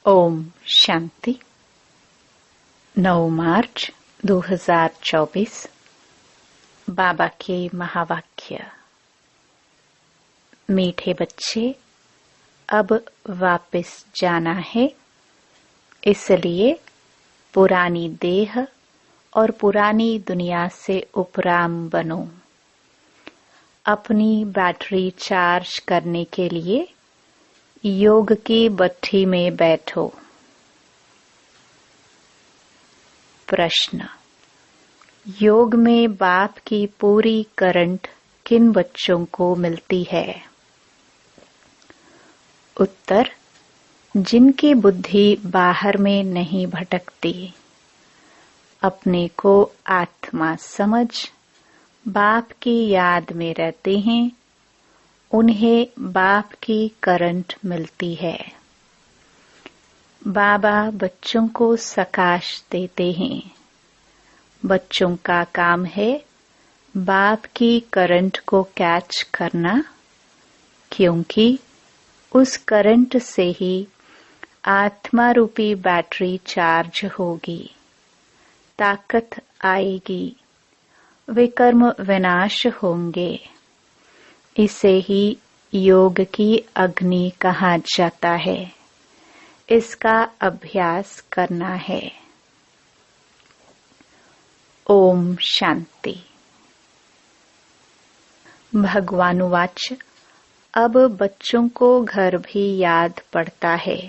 ओम शांति। 9 मार्च 2024 बाबा के महावाक्य। मीठे बच्चे, अब वापस जाना है, इसलिए पुरानी देह और पुरानी दुनिया से उपराम बनो। अपनी बैटरी चार्ज करने के लिए योग की भट्ठी में बैठो। प्रश्न: योग में बाप की पूरी करंट किन बच्चों को मिलती है? उत्तर: जिनकी बुद्धि बाहर में नहीं भटकती, अपने को आत्मा समझ बाप की याद में रहते हैं, उन्हें बाप की करंट मिलती है। बाबा बच्चों को सकाश देते हैं। बच्चों का काम है बाप की करंट को कैच करना, क्योंकि उस करंट से ही आत्मा रूपी बैटरी चार्ज होगी, ताकत आएगी, विकर्म विनाश होंगे। इसे ही योग की अग्नि कहा जाता है। इसका अभ्यास करना है। ओम शांति। भगवानुवाच: अब बच्चों को घर भी याद पड़ता है।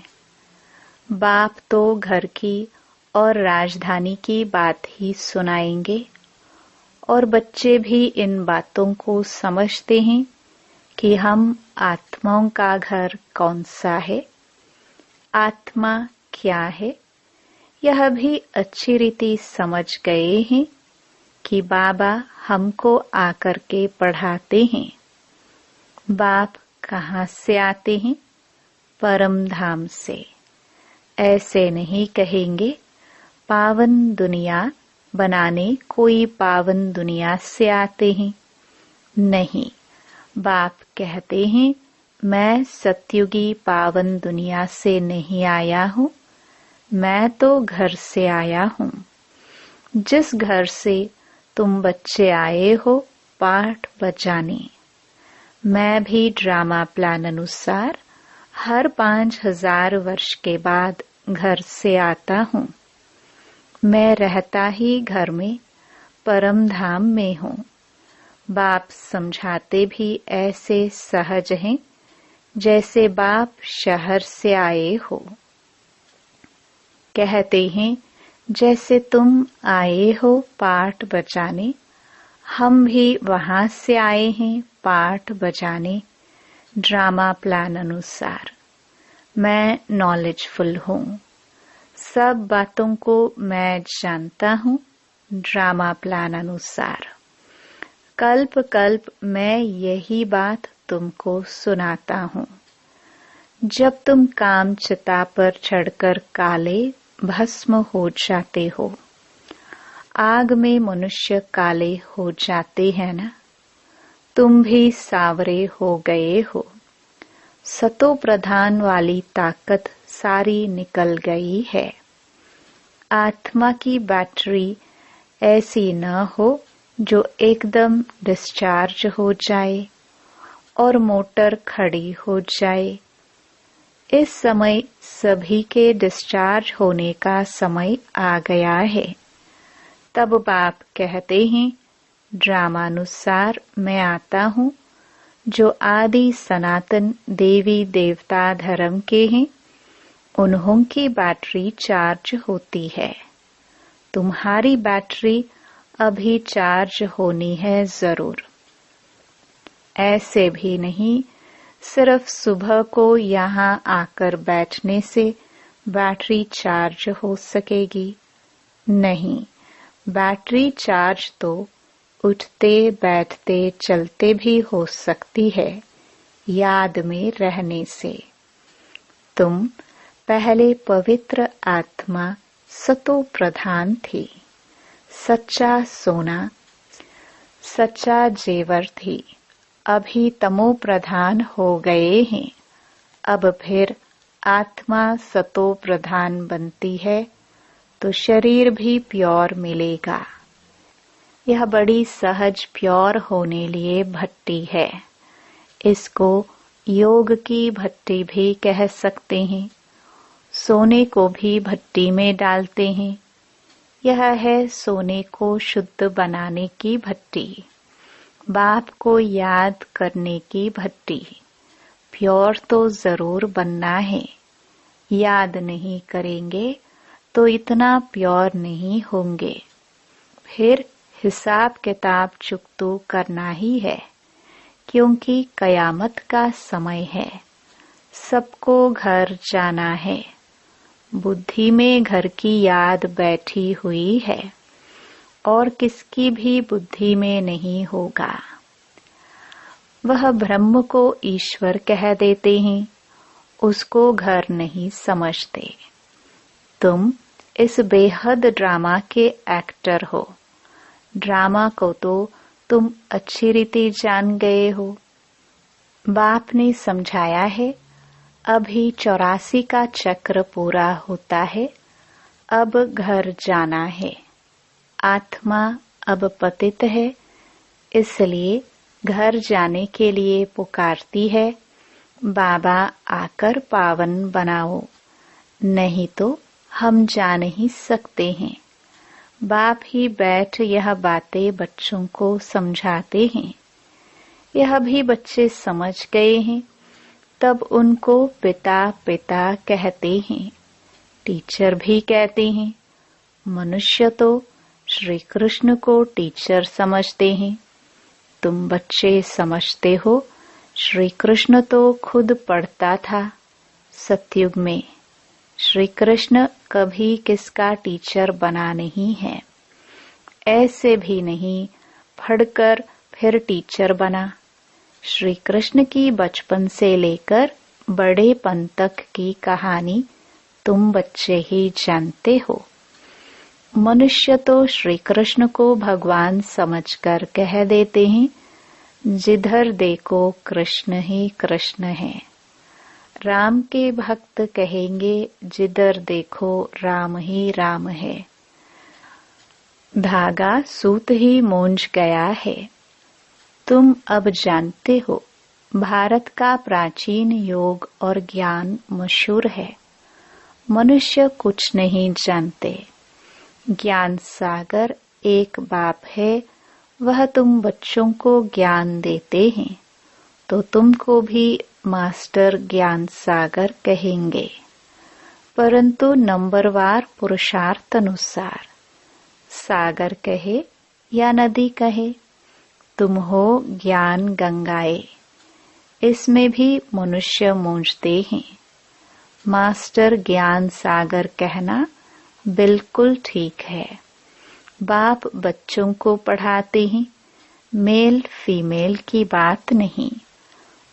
बाप तो घर की और राजधानी की बात ही सुनाएंगे, और बच्चे भी इन बातों को समझते हैं कि हम आत्माओं का घर कौन सा है, आत्मा क्या है, यह भी अच्छी रीति समझ गए हैं कि बाबा हमको आकर के पढ़ाते हैं। बाप कहाँ से आते हैं? परम धाम से। ऐसे नहीं कहेंगे पावन दुनिया बनाने कोई पावन दुनिया से आते हैं। नहीं, बाप कहते हैं मैं सत्युगी पावन दुनिया से नहीं आया हूँ, मैं तो घर से आया हूँ। जिस घर से तुम बच्चे आए हो पाठ बजाने, मैं भी ड्रामा प्लान अनुसार हर 5000 वर्ष के बाद घर से आता हूँ। मैं रहता ही घर में परम धाम में हूँ। बाप समझाते भी ऐसे सहज हैं जैसे बाप शहर से आए हो। कहते हैं जैसे तुम आए हो पाठ बजाने, हम भी वहां से आए हैं पाठ बजाने, ड्रामा प्लान अनुसार। मैं नॉलेजफुल हूँ, सब बातों को मैं जानता हूँ, ड्रामा प्लान अनुसार। कल्प कल्प मैं यही बात तुमको सुनाता हूँ। जब तुम काम चिता पर चढ़कर काले भस्म हो जाते हो, आग में मनुष्य काले हो जाते हैं ना, तुम भी सावरे हो गए हो। सतो प्रधान वाली ताकत सारी निकल गई है। आत्मा की बैटरी ऐसी न हो जो एकदम डिस्चार्ज हो जाए और मोटर खड़ी हो जाए। इस समय सभी के डिस्चार्ज होने का समय आ गया है। तब बाप कहते हैं ड्रामानुसार मैं आता हूँ, जो आदि सनातन देवी देवता धर्म के हैं, उन्हों की बैटरी चार्ज होती है। तुम्हारी बैटरी अभी चार्ज होनी है जरूर। ऐसे भी नहीं सिर्फ सुबह को यहाँ आकर बैठने से बैटरी चार्ज हो सकेगी। नहीं, बैटरी चार्ज तो उठते बैठते चलते भी हो सकती है, याद में रहने से। तुम पहले पवित्र आत्मा सतो प्रधान थी, सच्चा सोना, सच्चा जेवर थी। अभी तमो प्रधान हो गए हैं। अब फिर आत्मा सतो प्रधान बनती है तो शरीर भी प्योर मिलेगा। यह बड़ी सहज प्योर होने लिए भट्टी है। इसको योग की भट्टी भी कह सकते हैं। सोने को भी भट्टी में डालते हैं। यह है सोने को शुद्ध बनाने की भट्टी, बाप को याद करने की भट्टी। प्योर तो जरूर बनना है। याद नहीं करेंगे तो इतना प्योर नहीं होंगे। फिर हिसाब किताब चुकतो करना ही है, क्योंकि कयामत का समय है। सबको घर जाना है। बुद्धि में घर की याद बैठी हुई है और किसकी भी बुद्धि में नहीं होगा। वह ब्रह्म को ईश्वर कह देते हैं, उसको घर नहीं समझते। तुम इस बेहद ड्रामा के एक्टर हो। ड्रामा को तो तुम अच्छी रीति जान गए हो। बाप ने समझाया है, अभी 84 का चक्र पूरा होता है, अब घर जाना है। आत्मा अब पतित है, इसलिए घर जाने के लिए पुकारती है, बाबा आकर पावन बनाओ, नहीं तो हम जा नहीं सकते हैं। बाप ही बैठ यह बातें बच्चों को समझाते हैं। यह भी बच्चे समझ गए हैं, तब उनको पिता पिता कहते हैं, टीचर भी कहते हैं। मनुष्य तो श्री कृष्ण को टीचर समझते हैं। तुम बच्चे समझते हो, श्री कृष्ण तो खुद पढ़ता था। सतयुग में श्री कृष्ण कभी किसका टीचर बना नहीं है। ऐसे भी नहीं पढ़कर फिर टीचर बना। श्री कृष्ण की बचपन से लेकर बड़ेपन तक की कहानी तुम बच्चे ही जानते हो। मनुष्य तो श्री कृष्ण को भगवान समझकर कह देते हैं, जिधर देखो कृष्ण ही कृष्ण है। राम के भक्त कहेंगे, जिधर देखो राम ही राम है। धागा सूत ही मूंझ गया है। तुम अब जानते हो, भारत का प्राचीन योग और ज्ञान मशहूर है। मनुष्य कुछ नहीं जानते। ज्ञान सागर एक बाप है, वह तुम बच्चों को ज्ञान देते हैं, तो तुमको भी मास्टर ज्ञान सागर कहेंगे, परंतु नंबरवार पुरुषार्थ अनुसार। सागर कहे या नदी कहे, तुम हो ज्ञान गंगाए। इसमें भी मनुष्य मूंझते हैं। मास्टर ज्ञान सागर कहना बिल्कुल ठीक है। बाप बच्चों को पढ़ाते हैं, मेल फीमेल की बात नहीं।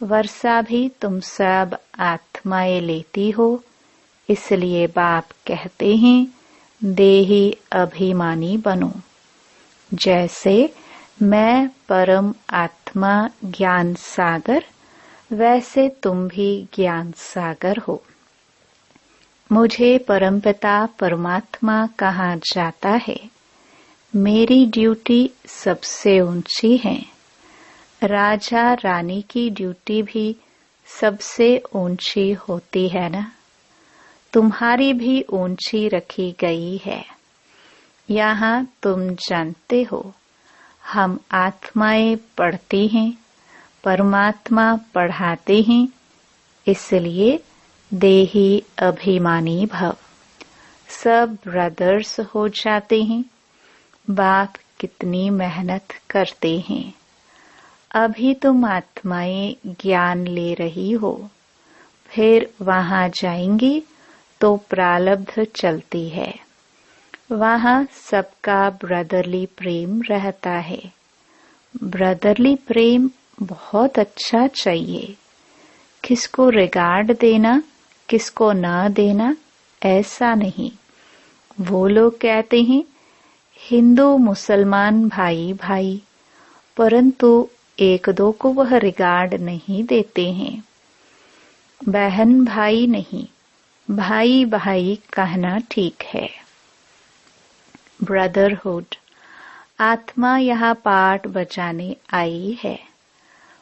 वर्षा भी तुम सब आत्माएं लेती हो, इसलिए बाप कहते हैं, देही अभिमानी बनो। जैसे मैं परम आत्मा ज्ञान सागर, वैसे तुम भी ज्ञान सागर हो। मुझे परमपिता परमात्मा कहा जाता है। मेरी ड्यूटी सबसे ऊंची है। राजा रानी की ड्यूटी भी सबसे ऊंची होती है ना। तुम्हारी भी ऊंची रखी गई है। यहाँ तुम जानते हो, हम आत्माएं पढ़ती हैं, परमात्मा पढ़ाते हैं, इसलिए देही अभिमानी भव। सब ब्रदर्स हो जाते हैं। बाप कितनी मेहनत करते हैं। अभी तुम आत्माएं ज्ञान ले रही हो, फिर वहां जाएंगी तो प्रारब्ध चलती है। वहां सबका ब्रदरली प्रेम रहता है। ब्रदरली प्रेम बहुत अच्छा चाहिए। किसको रिगार्ड देना, किसको ना देना, ऐसा नहीं। वो लोग कहते हैं हिंदू मुसलमान भाई भाई, परंतु एक दो को वह रिगार्ड नहीं देते हैं। बहन भाई नहीं, भाई भाई कहना ठीक है। ब्रदरहुड। आत्मा यहाँ पाठ बजाने आई है,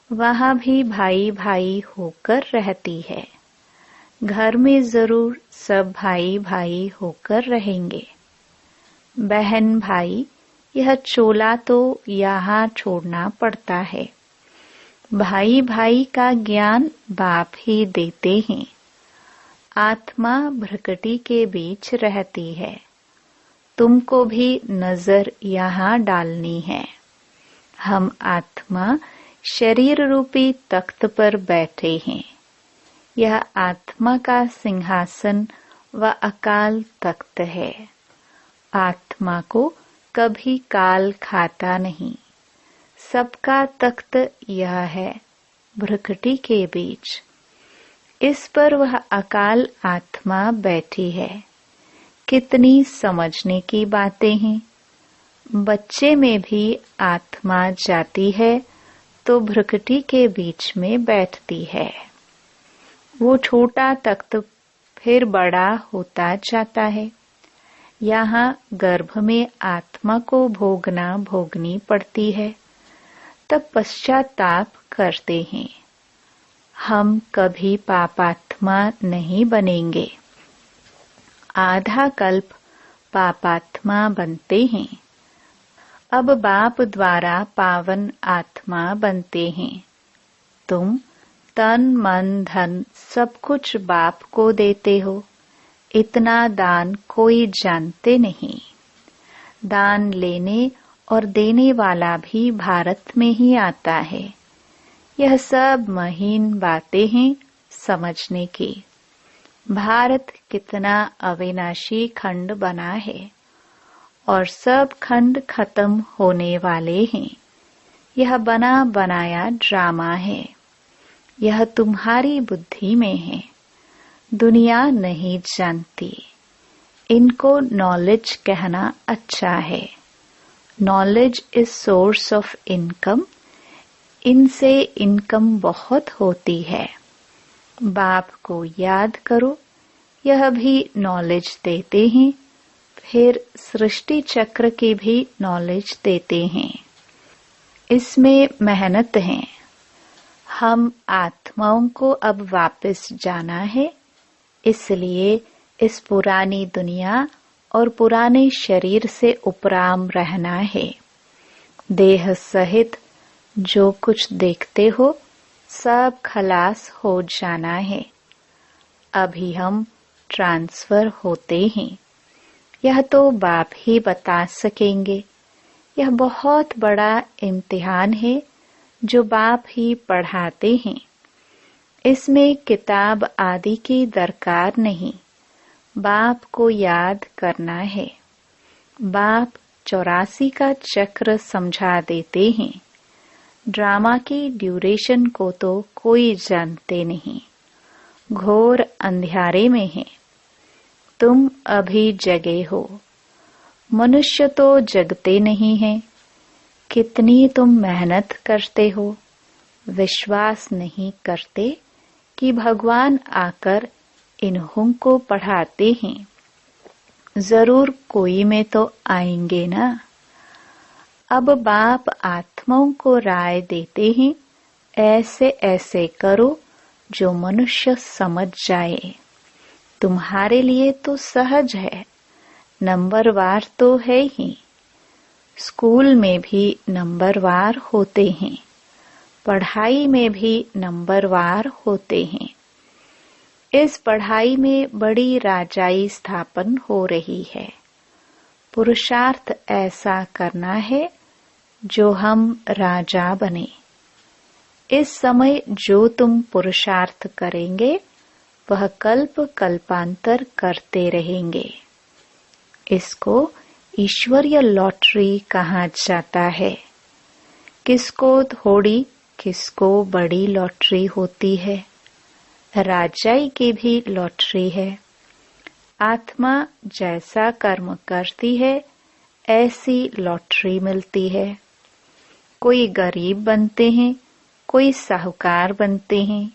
वहाँ भी भाई भाई होकर रहती है। घर में जरूर सब भाई भाई होकर रहेंगे। बहन भाई, यह चोला तो यहाँ छोड़ना पड़ता है। भाई भाई का ज्ञान बाप ही देते हैं। आत्मा भ्रकटी के बीच रहती है। तुमको भी नजर यहाँ डालनी है। हम आत्मा शरीर रूपी तख्त पर बैठे हैं। यह आत्मा का सिंहासन व अकाल तख्त है। आत्मा को कभी काल खाता नहीं। सबका तख्त यह है, भ्रकटी के बीच। इस पर वह अकाल आत्मा बैठी है। कितनी समझने की बातें हैं। बच्चे में भी आत्मा जाती है तो भ्रकटी के बीच में बैठती है। वो छोटा तख्त फिर बड़ा होता जाता है। यहाँ गर्भ में आत्मा को भोगनी पड़ती है, तब पश्चाताप करते हैं। हम कभी पापात्मा नहीं बनेंगे। आधा कल्प पापात्मा बनते हैं। अब बाप द्वारा पावन आत्मा बनते हैं। तुम तन मन धन सब कुछ बाप को देते हो। इतना दान कोई जानते नहीं। दान लेने और देने वाला भी भारत में ही आता है। यह सब महीन बातें हैं समझने की। भारत कितना अविनाशी खंड बना है और सब खंड खत्म होने वाले हैं। यह बना बनाया ड्रामा है। यह तुम्हारी बुद्धि में है। दुनिया नहीं जानती। इनको नॉलेज कहना अच्छा है। Knowledge is source of income. इनसे इनकम बहुत होती है। बाप को याद करो, यह भी नॉलेज देते हैं। फिर सृष्टि चक्र की भी नॉलेज देते हैं। इसमें मेहनत है। हम आत्माओं को अब वापस जाना है, इसलिए इस पुरानी दुनिया और पुराने शरीर से उपराम रहना है। देह सहित जो कुछ देखते हो सब खलास हो जाना है। अभी हम ट्रांसफर होते हैं। यह तो बाप ही बता सकेंगे। यह बहुत बड़ा इम्तिहान है जो बाप ही पढ़ाते हैं। इसमें किताब आदि की दरकार नहीं। बाप को याद करना है। बाप 84 का चक्र समझा देते हैं। ड्रामा की ड्यूरेशन को तो कोई जानते नहीं। घोर अंधियारे में है। तुम अभी जगे हो। मनुष्य तो जगते नहीं है। कितनी तुम मेहनत करते हो। विश्वास नहीं करते कि भगवान आकर इन्हों को पढ़ाते हैं। जरूर कोई में तो आएंगे ना। अब बाप आत्माओं को राय देते हैं, ऐसे ऐसे करो जो मनुष्य समझ जाए। तुम्हारे लिए तो सहज है। नंबरवार तो है ही। स्कूल में भी नंबरवार होते हैं। पढ़ाई में भी नंबरवार होते हैं। इस पढ़ाई में बड़ी राजाई स्थापन हो रही है। पुरुषार्थ ऐसा करना है जो हम राजा बने। इस समय जो तुम पुरुषार्थ करेंगे वह कल्प कल्पांतर करते रहेंगे। इसको ईश्वरीय लॉटरी कहा जाता है। किसको थोड़ी किसको बड़ी लॉटरी होती है। राजाई की भी लॉटरी है। आत्मा जैसा कर्म करती है ऐसी लॉटरी मिलती है। कोई गरीब बनते हैं, कोई साहूकार बनते हैं।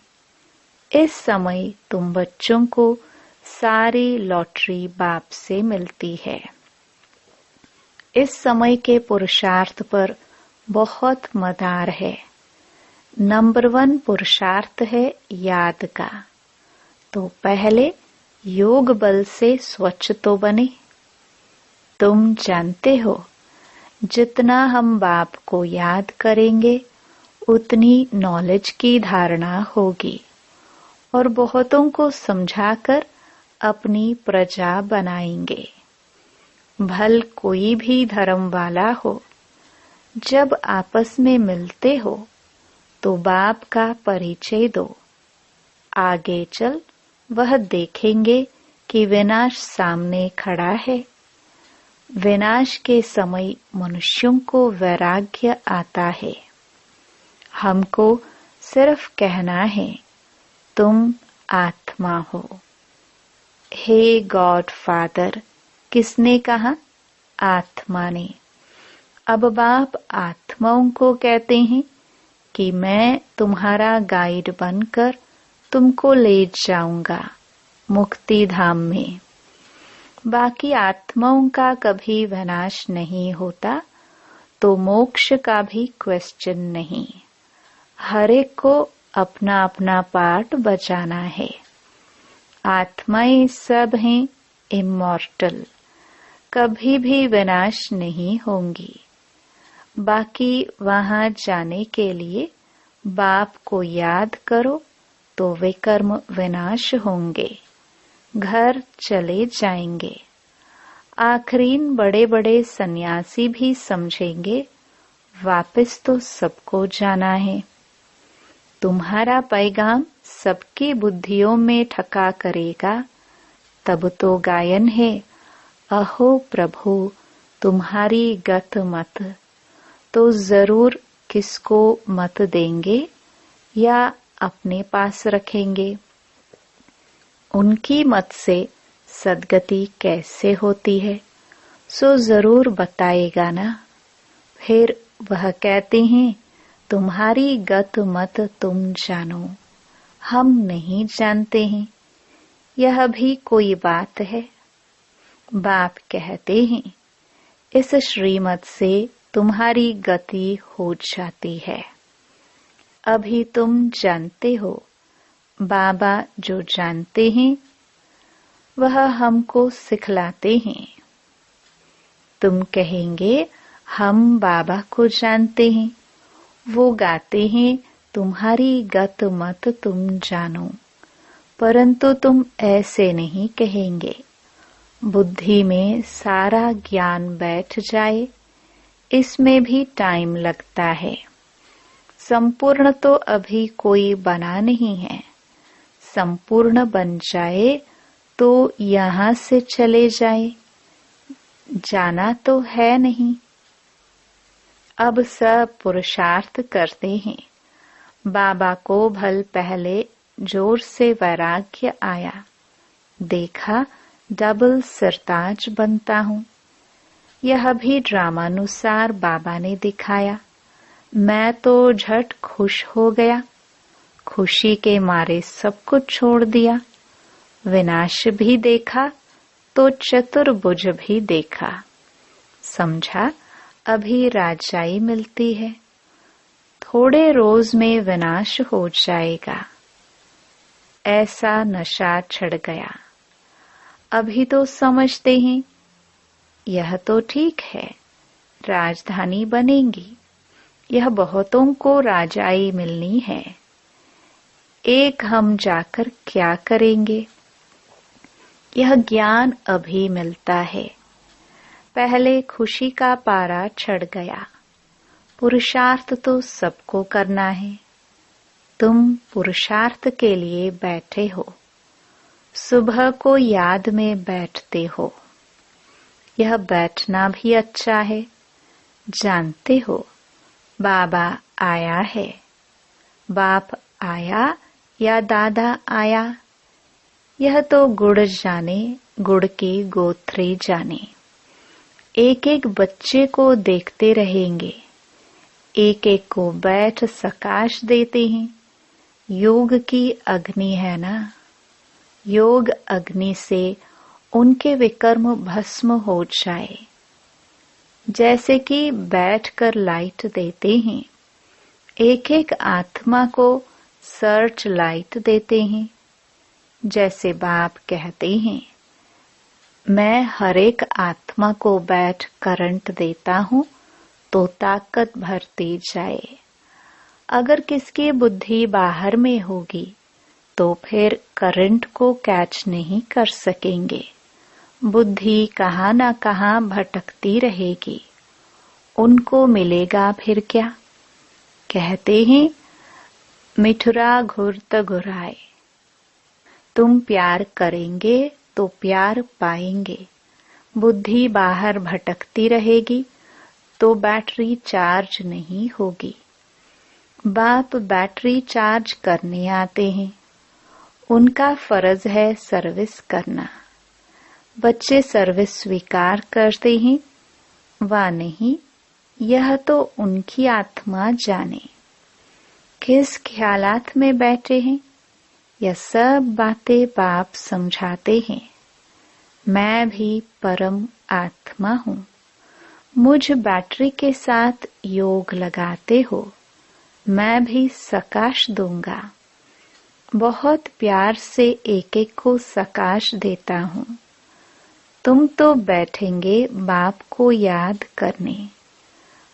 इस समय तुम बच्चों को सारी लॉटरी बाप से मिलती है। इस समय के पुरुषार्थ पर बहुत मदार है। नंबर 1 पुरुषार्थ है याद का। तो पहले योग बल से स्वच्छ तो बने। तुम जानते हो, जितना हम बाप को याद करेंगे उतनी नॉलेज की धारणा होगी और बहुतों को समझाकर अपनी प्रजा बनाएंगे। भल कोई भी धर्म वाला हो, जब आपस में मिलते हो तो बाप का परिचय दो। आगे चल वह देखेंगे कि विनाश सामने खड़ा है। विनाश के समय मनुष्यों को वैराग्य आता है। हमको सिर्फ कहना है, तुम आत्मा हो। हे गॉड फादर, किसने कहा? आत्मा ने। अब बाप आत्माओं को कहते हैं कि मैं तुम्हारा गाइड बनकर तुमको ले जाऊंगा मुक्ति धाम में। बाकी आत्माओं का कभी विनाश नहीं होता, तो मोक्ष का भी क्वेश्चन नहीं। हर एक को अपना अपना पार्ट बजाना है। आत्माएं सब हैं इमॉर्टल, कभी भी विनाश नहीं होंगी। बाकी वहां जाने के लिए बाप को याद करो तो विकर्म विनाश होंगे, घर चले जाएंगे। आखरीन बड़े बड़े सन्यासी भी समझेंगे वापस तो सबको जाना है। तुम्हारा पैगाम सबकी बुद्धियों में ठका करेगा, तब तो गायन है, अहो प्रभु तुम्हारी गत मत। तो जरूर किसको मत देंगे या अपने पास रखेंगे? उनकी मत से सद्गति कैसे होती है, सो जरूर बताएगा ना। फिर वह कहते हैं, तुम्हारी गत मत तुम जानो, हम नहीं जानते हैं। यह भी कोई बात है? बाप कहते हैं, इस श्रीमत से तुम्हारी गति हो जाती है। अभी तुम जानते हो, बाबा जो जानते हैं वह हमको सिखलाते हैं। तुम कहेंगे हम बाबा को जानते हैं, वो गाते हैं तुम्हारी गत मत तुम जानो, परंतु तुम ऐसे नहीं कहेंगे। बुद्धि में सारा ज्ञान बैठ जाए, इसमें भी टाइम लगता है। संपूर्ण तो अभी कोई बना नहीं है। संपूर्ण बन जाए तो यहाँ से चले जाए, जाना तो है नहीं। अब सब पुरुषार्थ करते हैं। बाबा को भल पहले जोर से वैराग्य आया, देखा डबल सरताज बनता हूँ। यह भी ड्रामानुसार बाबा ने दिखाया। मैं तो झट खुश हो गया, खुशी के मारे सब कुछ छोड़ दिया। विनाश भी देखा तो चतुर्भुज भी देखा। समझा अभी राजाई मिलती है, थोड़े रोज में विनाश हो जाएगा। ऐसा नशा चढ़ गया। अभी तो समझते हैं यह तो ठीक है, राजधानी बनेगी, यह बहुतों को राजाई मिलनी है। एक हम जाकर क्या करेंगे? यह ज्ञान अभी मिलता है। पहले खुशी का पारा चढ़ गया। पुरुषार्थ तो सबको करना है। तुम पुरुषार्थ के लिए बैठे हो, सुबह को याद में बैठते हो। यह बैठना भी अच्छा है। जानते हो बाबा आया है। बाप आया या दादा आया, यह तो गुड़ जाने, गुड़ की गोथरी जाने। एक एक बच्चे को देखते रहेंगे, एक एक को बैठ सकाश देते हैं। योग की अग्नि है ना, योग अग्नि से उनके विकर्म भस्म हो जाए। जैसे कि बैठकर लाइट देते हैं, एक एक आत्मा को सर्च लाइट देते हैं। जैसे बाप कहते हैं, मैं हर एक आत्मा को बैठ करंट देता हूँ तो ताकत भरती जाए। अगर किसकी बुद्धि बाहर में होगी तो फिर करंट को कैच नहीं कर सकेंगे। बुद्धि कहाँ न कहाँ भटकती रहेगी, उनको मिलेगा फिर क्या। कहते हैं, मिठुरा घुरत घुराए। तुम प्यार करेंगे तो प्यार पाएंगे। बुद्धि बाहर भटकती रहेगी तो बैटरी चार्ज नहीं होगी। बाप बैटरी चार्ज करने आते हैं, उनका फर्ज है सर्विस करना। बच्चे सर्विस स्वीकार करते हैं वा नहीं, यह तो उनकी आत्मा जाने। किस ख्यालात में बैठे हैं, यह सब बातें बाप समझाते हैं। मैं भी परम आत्मा हूँ। मुझ बैटरी के साथ योग लगाते हो, मैं भी सकाश दूंगा। बहुत प्यार से एक एक को सकाश देता हूँ। तुम तो बैठेंगे बाप को याद करने।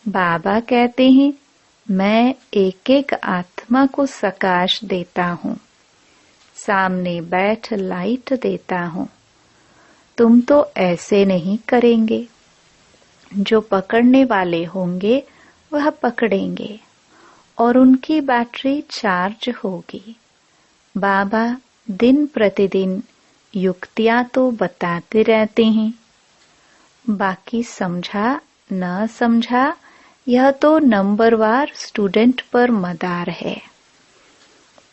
बाबा कहते हैं, मैं एक एक आत्मा को सकाश देता हूँ, सामने बैठ लाइट देता हूँ। तुम तो ऐसे नहीं करेंगे। जो पकड़ने वाले होंगे वह पकड़ेंगे और उनकी बैटरी चार्ज होगी। बाबा दिन प्रतिदिन युक्तियां तो बताते रहते हैं, बाकी समझा न समझा यह तो नंबरवार स्टूडेंट पर मदार है।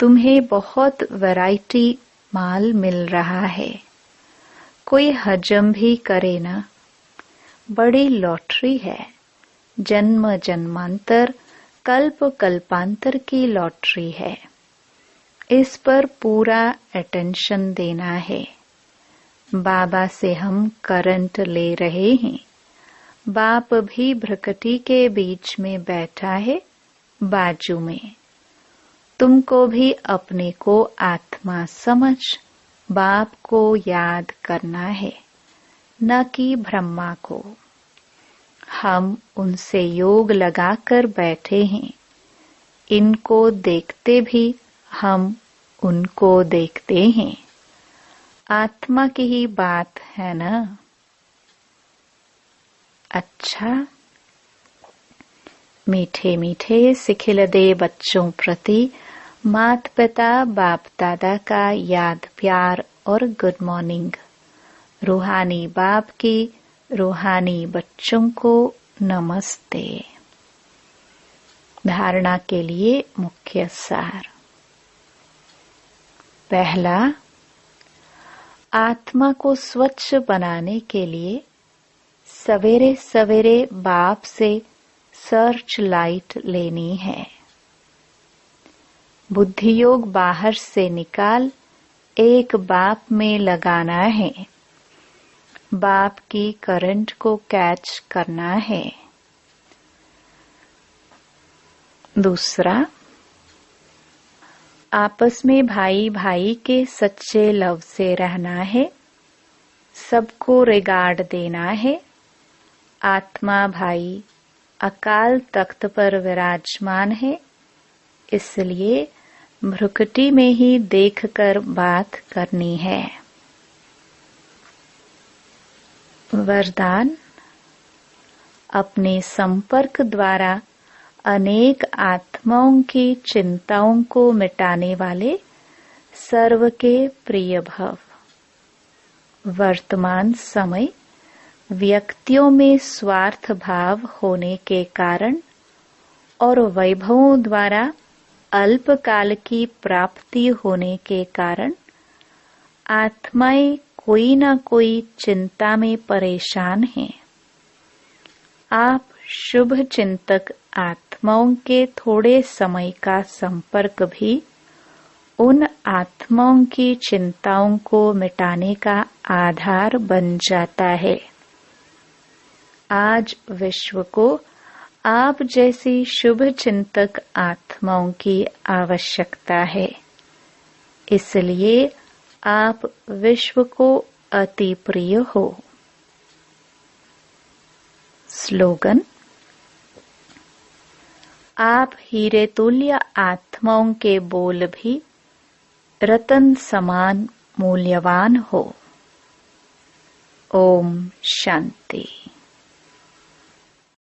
तुम्हें बहुत वैरायटी माल मिल रहा है, कोई हजम भी करे ना। बड़ी लॉटरी है, जन्म जन्मांतर कल्प कल्पांतर की लॉटरी है। इस पर पूरा अटेंशन देना है। बाबा से हम करंट ले रहे हैं। बाप भी भ्रकटी के बीच में बैठा है, बाजू में। तुमको भी अपने को आत्मा समझ बाप को याद करना है, न कि ब्रह्मा को। हम उनसे योग लगाकर बैठे हैं। इनको देखते भी हम उनको देखते हैं। आत्मा की ही बात है ना। अच्छा, मीठे मीठे सिखिलदे बच्चों प्रति माता पिता बाप दादा का याद प्यार और गुड मॉर्निंग। रूहानी बाप की रूहानी बच्चों को नमस्ते। धारणा के लिए मुख्य सार। पहला, आत्मा को स्वच्छ बनाने के लिए सवेरे सवेरे बाप से सर्च लाइट लेनी है। बुद्धि योग बाहर से निकाल एक बाप में लगाना है। बाप की करंट को कैच करना है। दूसरा, आपस में भाई भाई के सच्चे लव से रहना है। सबको रिगार्ड देना है। आत्मा भाई अकाल तख्त पर विराजमान है, इसलिए भ्रुकुटी में ही देखकर बात करनी है। वरदान, अपने संपर्क द्वारा अनेक आत्माओं की चिंताओं को मिटाने वाले सर्व के प्रिय भव। वर्तमान समय व्यक्तियों में स्वार्थ भाव होने के कारण और वैभवों द्वारा अल्पकाल की प्राप्ति होने के कारण आत्माएं कोई न कोई चिंता में परेशान हैं। आप शुभ चिंतक आत्माओं के थोड़े समय का संपर्क भी उन आत्माओं की चिंताओं को मिटाने का आधार बन जाता है। आज विश्व को आप जैसी शुभ चिंतक आत्माओं की आवश्यकता है, इसलिए आप विश्व को अति प्रिय हो। स्लोगन: आप हीरे तुल्य आत्माओं के बोल भी रतन समान मूल्यवान हो। ओम शांति।